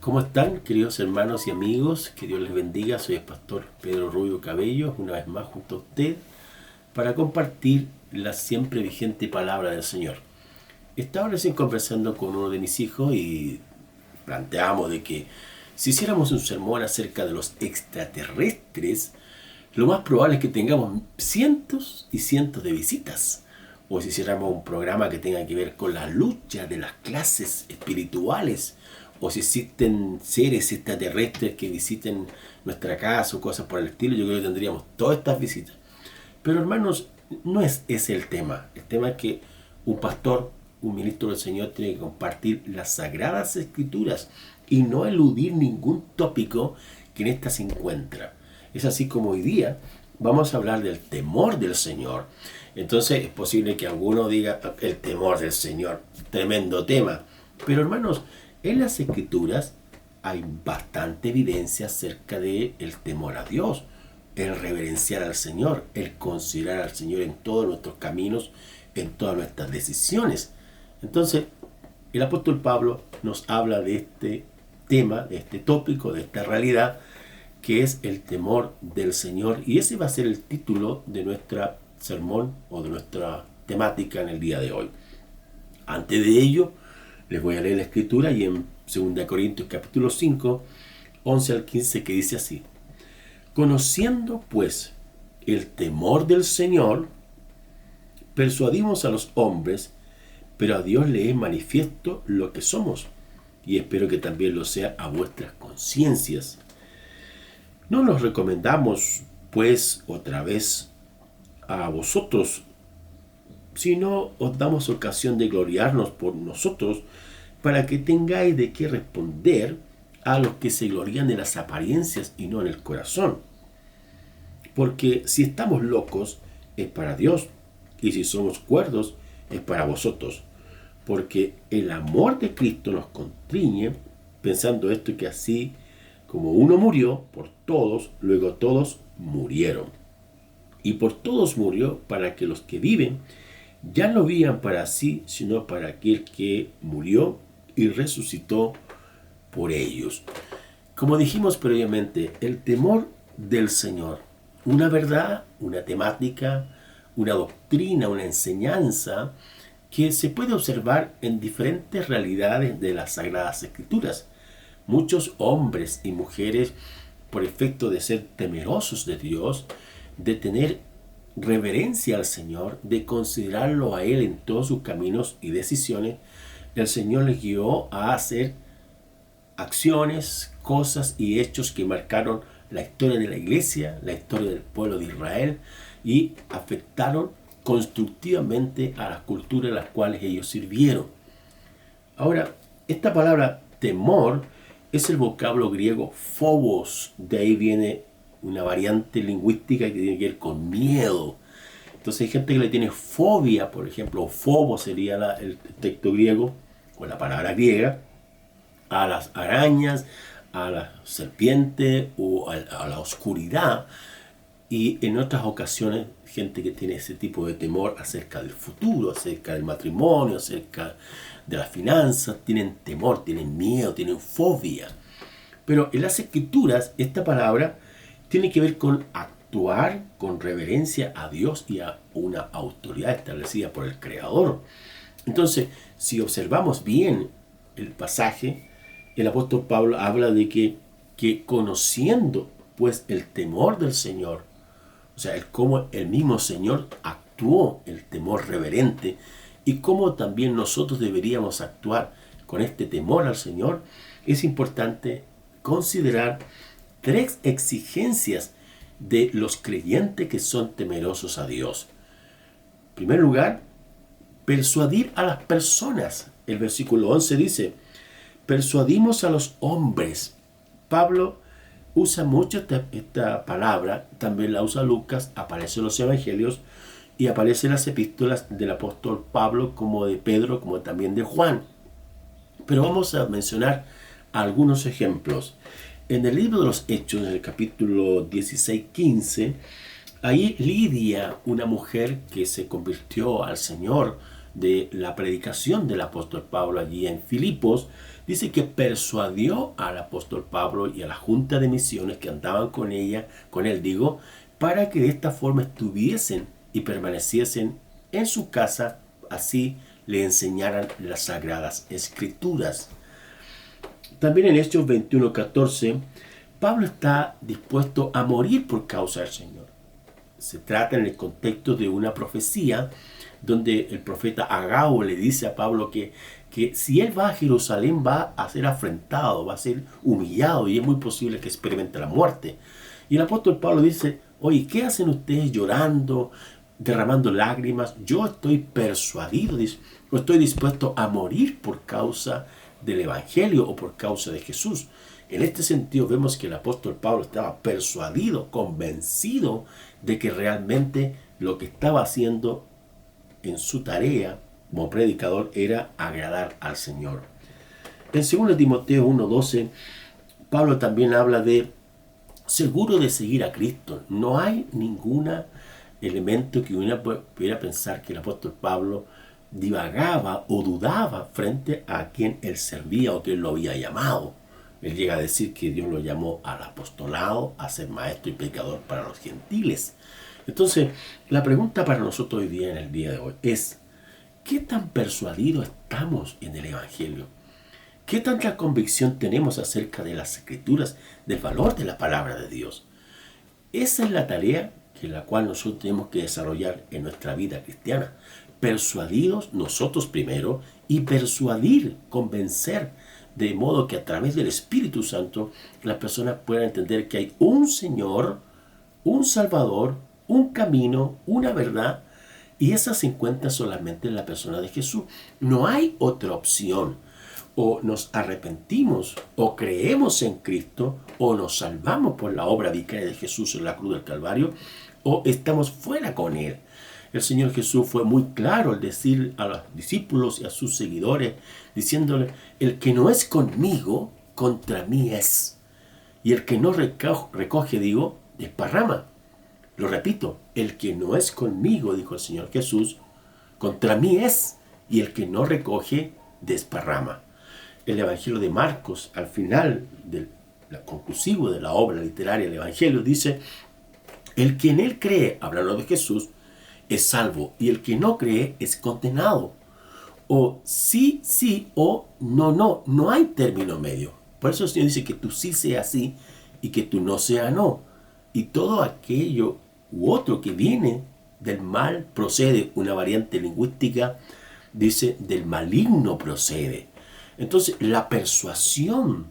¿Cómo están, queridos hermanos y amigos? Que Dios les bendiga. Soy el pastor Pedro Rubio Cabello, una vez más junto a usted, para compartir la siempre vigente palabra del Señor. Estaba recién conversando con uno de mis hijos y planteamos de que si hiciéramos un sermón acerca de los extraterrestres, lo más probable es que tengamos cientos y cientos de visitas. O si hiciéramos un programa que tenga que ver con la lucha de las clases espirituales, o si existen seres extraterrestres que visiten nuestra casa o cosas por el estilo, yo creo que tendríamos todas estas visitas. Pero hermanos, no es ese el tema. El tema es que un pastor, un ministro del Señor tiene que compartir las sagradas escrituras y no eludir ningún tópico que en esta se encuentra. Es así como hoy día vamos a hablar del temor del Señor. Entonces es posible que alguno diga, el temor del Señor, tremendo tema. Pero hermanos, en las escrituras hay bastante evidencia acerca del temor a Dios, el reverenciar al Señor, el considerar al Señor en todos nuestros caminos, en todas nuestras decisiones. Entonces, el apóstol Pablo nos habla de este tema, de este tópico, de esta realidad, que es el temor del Señor. Y ese va a ser el título de nuestra sermón o de nuestra temática en el día de hoy. Antes de ello, les voy a leer la escritura y en 2 Corintios capítulo 5, 11 al 15, que dice así: conociendo pues el temor del Señor, persuadimos a los hombres, pero a Dios le es manifiesto lo que somos, y espero que también lo sea a vuestras conciencias. No nos recomendamos, pues, otra vez a vosotros, sino os damos ocasión de gloriarnos por nosotros, para que tengáis de qué responder a los que se glorían de las apariencias y no en el corazón. Porque si estamos locos, es para Dios, y si somos cuerdos, es para vosotros. Porque el amor de Cristo nos constriñe, pensando esto, que así como uno murió por todos, luego todos murieron. Y por todos murió, para que los que viven ya no vivan para sí, sino para aquel que murió y resucitó por ellos. Como dijimos previamente, el temor del Señor, una verdad, una temática, una doctrina, una enseñanza que se puede observar en diferentes realidades de las Sagradas Escrituras. Muchos hombres y mujeres, por efecto de ser temerosos de Dios, de tener reverencia al Señor, de considerarlo a Él en todos sus caminos y decisiones, el Señor les guió a hacer acciones, cosas y hechos que marcaron la historia de la iglesia, la historia del pueblo de Israel, y afectaron constructivamente a las culturas en las cuales ellos sirvieron. Ahora, esta palabra temor es el vocablo griego phobos. De ahí viene una variante lingüística que tiene que ver con miedo. Entonces hay gente que le tiene fobia, por ejemplo, phobos sería el texto griego o la palabra griega, a las arañas, a la serpiente o a la oscuridad. Y en otras ocasiones, gente que tiene ese tipo de temor acerca del futuro, acerca del matrimonio, acerca de las finanzas, tienen temor, tienen miedo, tienen fobia. Pero en las Escrituras, esta palabra tiene que ver con actuar con reverencia a Dios y a una autoridad establecida por el Creador. Entonces, si observamos bien el pasaje, el apóstol Pablo habla de que conociendo pues el temor del Señor, o sea, cómo el mismo Señor actuó, el temor reverente, y cómo también nosotros deberíamos actuar con este temor al Señor, es importante considerar tres exigencias de los creyentes que son temerosos a Dios. En primer lugar, persuadir a las personas. El versículo 11 dice: persuadimos a los hombres. Pablo usa mucho esta palabra, también la usa Lucas, aparece en los evangelios y aparece en las epístolas del apóstol Pablo, como de Pedro, como también de Juan. Pero vamos a mencionar algunos ejemplos. En el libro de los Hechos, en el capítulo 16-15, ahí Lidia, una mujer que se convirtió al Señor de la predicación del apóstol Pablo allí en Filipos, Dice que persuadió al apóstol Pablo y a la junta de misiones que andaban con él, para que de esta forma estuviesen y permaneciesen en su casa, así le enseñaran las sagradas escrituras. También en Hechos 21:14, Pablo está dispuesto a morir por causa del Señor. Se trata en el contexto de una profecía donde el profeta Agabo le dice a Pablo que si él va a Jerusalén va a ser afrentado, va a ser humillado y es muy posible que experimente la muerte. Y el apóstol Pablo dice, oye, ¿qué hacen ustedes llorando, derramando lágrimas? Yo estoy persuadido, estoy dispuesto a morir por causa del Evangelio o por causa de Jesús. En este sentido vemos que el apóstol Pablo estaba persuadido, convencido de que realmente lo que estaba haciendo en su tarea como predicador era agradar al Señor. En 2 Timoteo 1:12, Pablo también habla de seguro de seguir a Cristo. No hay ningún elemento que uno pudiera pensar que el apóstol Pablo divagaba o dudaba frente a quien él servía o que él lo había llamado. Él llega a decir que Dios lo llamó al apostolado, a ser maestro y predicador para los gentiles. Entonces, la pregunta para nosotros hoy día, en el día de hoy, es ¿qué tan persuadidos estamos en el Evangelio? ¿Qué tanta convicción tenemos acerca de las Escrituras, del valor de la palabra de Dios? Esa es la tarea en la cual nosotros tenemos que desarrollar en nuestra vida cristiana. Persuadidos nosotros primero y persuadir, convencer, de modo que a través del Espíritu Santo las personas puedan entender que hay un Señor, un Salvador, un camino, una verdad, y esa se encuentra solamente en la persona de Jesús. No hay otra opción. O nos arrepentimos, o creemos en Cristo, o nos salvamos por la obra vicaria de Jesús en la cruz del Calvario, o estamos fuera con Él. El Señor Jesús fue muy claro al decir a los discípulos y a sus seguidores, diciéndole, el que no es conmigo, contra mí es. Y el que no recoge, desparrama. Lo repito, el que no es conmigo, dijo el Señor Jesús, contra mí es. Y el que no recoge, desparrama. El Evangelio de Marcos, al final del conclusivo de la obra literaria del Evangelio, dice, el que en él cree, hablando de Jesús, es salvo, y el que no cree es condenado. O sí, sí, o no, no. No hay término medio. Por eso el Señor dice que tú sí sea sí y que tú no sea no. Y todo aquello u otro que viene del mal procede. Una variante lingüística dice del maligno procede. Entonces la persuasión,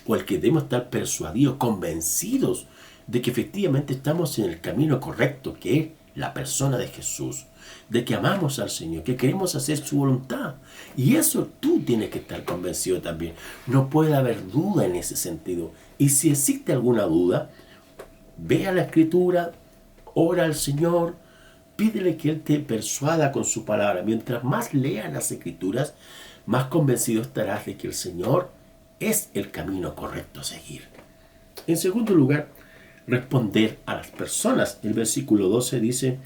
o el que debemos estar persuadidos, convencidos de que efectivamente estamos en el camino correcto, que es la persona de Jesús, de que amamos al Señor, que queremos hacer su voluntad. Y eso tú tienes que estar convencido también. No puede haber duda en ese sentido. Y si existe alguna duda, ve a la Escritura, ora al Señor, pídele que Él te persuada con su palabra. Mientras más leas las Escrituras, más convencido estarás de que el Señor es el camino correcto a seguir. En segundo lugar, responder a las personas. El versículo 12 dice,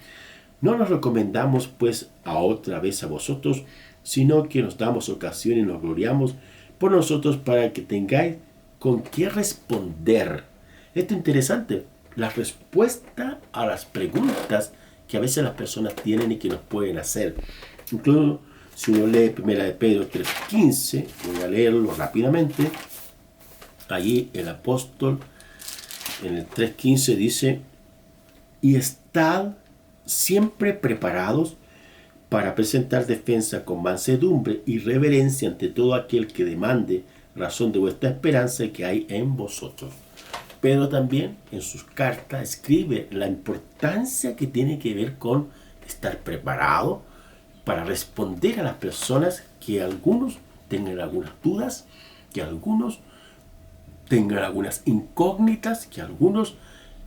no nos recomendamos pues a otra vez a vosotros, sino que nos damos ocasión y nos gloriamos por nosotros para que tengáis con qué responder. Esto es interesante, la respuesta a las preguntas que a veces las personas tienen y que nos pueden hacer. Incluso si uno lee 1 de Pedro 3:15, voy a leerlo rápidamente, allí el apóstol en el 3:15 dice, y estad siempre preparados para presentar defensa con mansedumbre y reverencia ante todo aquel que demande razón de vuestra esperanza que hay en vosotros. Pedro también en sus cartas escribe la importancia que tiene que ver con estar preparado para responder a las personas, que algunos tengan algunas dudas, que algunos tengan algunas incógnitas, que algunos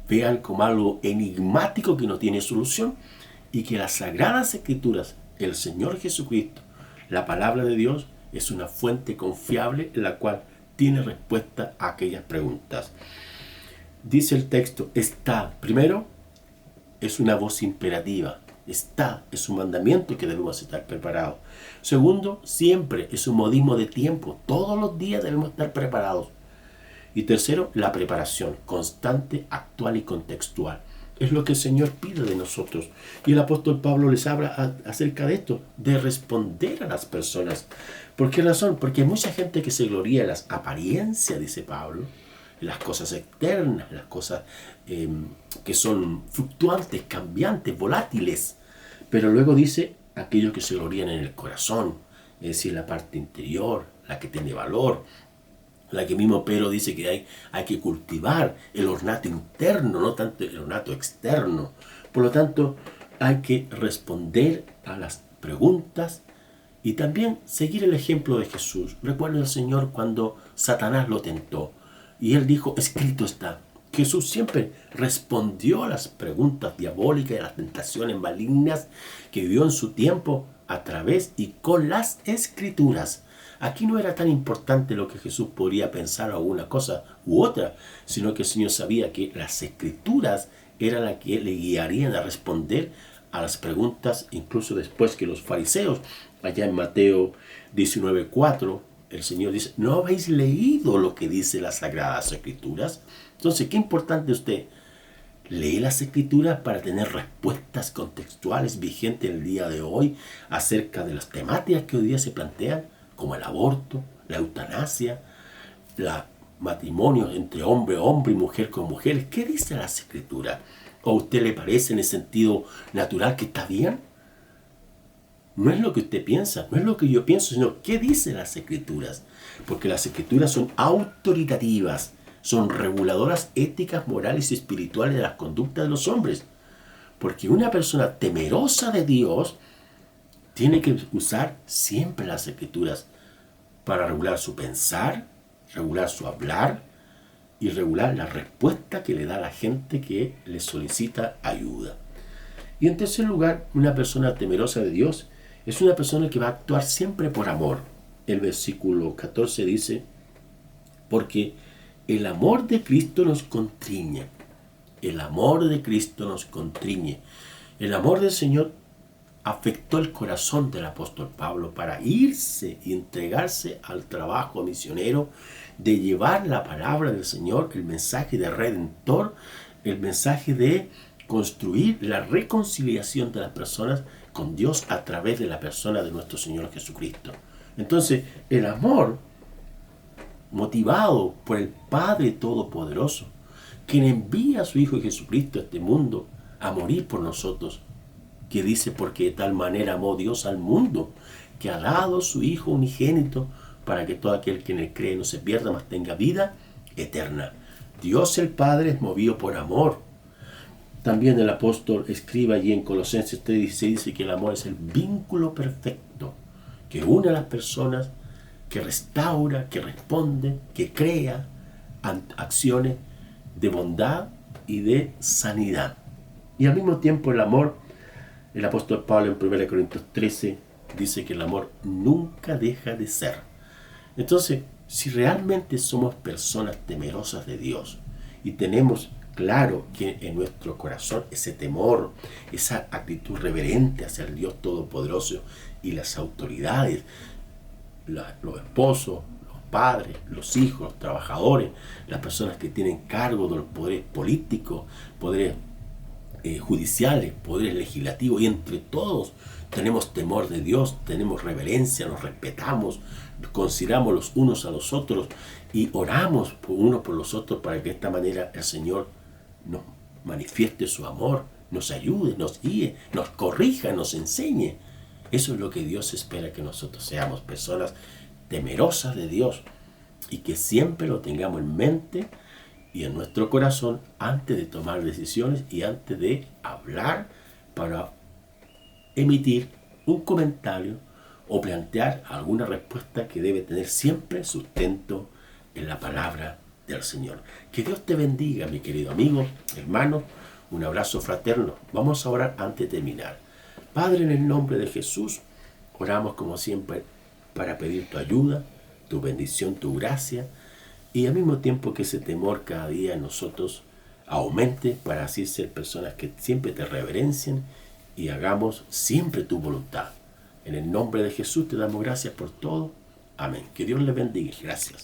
vean como algo enigmático que no tiene solución, y que las Sagradas Escrituras, el Señor Jesucristo, la palabra de Dios, es una fuente confiable en la cual tiene respuesta a aquellas preguntas. Dice el texto, está, primero, es una voz imperativa. es un mandamiento que debemos estar preparados. Segundo, siempre es un modismo de tiempo. Todos los días debemos estar preparados. Y tercero, la preparación constante, actual y contextual. Es lo que el Señor pide de nosotros. Y el apóstol Pablo les habla acerca de esto, de responder a las personas. ¿Por qué razón? Porque hay mucha gente que se gloría en las apariencias, dice Pablo, en las cosas externas, las cosas que son fluctuantes, cambiantes, volátiles. Pero luego dice aquellos que se glorían en el corazón, es decir, la parte interior, la que tiene valor, la que mismo Pedro dice que hay que cultivar el ornato interno, no tanto el ornato externo. Por lo tanto, hay que responder a las preguntas y también seguir el ejemplo de Jesús. Recuerda el Señor cuando Satanás lo tentó y él dijo, escrito está. Jesús siempre respondió a las preguntas diabólicas y a las tentaciones malignas que vivió en su tiempo a través y con las Escrituras. Aquí no era tan importante lo que Jesús podría pensar o una cosa u otra, sino que el Señor sabía que las Escrituras eran las que le guiarían a responder a las preguntas, incluso después que los fariseos, allá en Mateo 19:4, el Señor dice, ¿no habéis leído lo que dice las Sagradas Escrituras? Entonces, qué importante usted lee las Escrituras para tener respuestas contextuales vigentes el día de hoy acerca de las temáticas que hoy día se plantean, como el aborto, la eutanasia, el matrimonio entre hombre a hombre y mujer con mujer. ¿Qué dice las Escrituras? ¿O a usted le parece en el sentido natural que está bien? No es lo que usted piensa, no es lo que yo pienso, sino qué dice las Escrituras. Porque las Escrituras son autoritativas, son reguladoras éticas, morales y espirituales de las conductas de los hombres. Porque una persona temerosa de Dios tiene que usar siempre las Escrituras para regular su pensar, regular su hablar y regular la respuesta que le da a la gente que le solicita ayuda. Y en tercer lugar, una persona temerosa de Dios es una persona que va a actuar siempre por amor. El versículo 14 dice, porque el amor de Cristo nos constriñe. El amor de Cristo nos constriñe. El amor del Señor afectó el corazón del apóstol Pablo para irse y entregarse al trabajo misionero de llevar la palabra del Señor, el mensaje de redentor, el mensaje de construir la reconciliación de las personas con Dios a través de la persona de nuestro Señor Jesucristo. Entonces, el amor motivado por el Padre Todopoderoso, quien envía a su Hijo Jesucristo a este mundo a morir por nosotros, que dice, porque de tal manera amó Dios al mundo, que ha dado su Hijo unigénito, para que todo aquel que en él cree no se pierda, mas tenga vida eterna. Dios el Padre es movido por amor. También el apóstol escribe allí en Colosenses 3:16, dice que el amor es el vínculo perfecto, que une a las personas, que restaura, que responde, que crea acciones de bondad y de sanidad. Y al mismo tiempo el amor, el apóstol Pablo en 1 Corintios 13 dice que el amor nunca deja de ser. Entonces, si realmente somos personas temerosas de Dios y tenemos claro que en nuestro corazón ese temor, esa actitud reverente hacia el Dios Todopoderoso y las autoridades, los esposos, los padres, los hijos, los trabajadores, las personas que tienen cargo de los poderes políticos, poderes judiciales, poderes legislativos, y entre todos tenemos temor de Dios, tenemos reverencia, nos respetamos, nos consideramos los unos a los otros y oramos unos por los otros para que de esta manera el Señor nos manifieste su amor, nos ayude, nos guíe, nos corrija, nos enseñe. Eso es lo que Dios espera, que nosotros seamos personas temerosas de Dios y que siempre lo tengamos en mente y en nuestro corazón antes de tomar decisiones y antes de hablar, para emitir un comentario o plantear alguna respuesta que debe tener siempre sustento en la palabra del Señor. Que Dios te bendiga, mi querido amigo, hermano. Un abrazo fraterno. Vamos a orar antes de terminar. Padre, en el nombre de Jesús, oramos como siempre para pedir tu ayuda, tu bendición, tu gracia, y al mismo tiempo que ese temor cada día en nosotros aumente, para así ser personas que siempre te reverencien y hagamos siempre tu voluntad. En el nombre de Jesús te damos gracias por todo. Amén. Que Dios les bendiga. Gracias.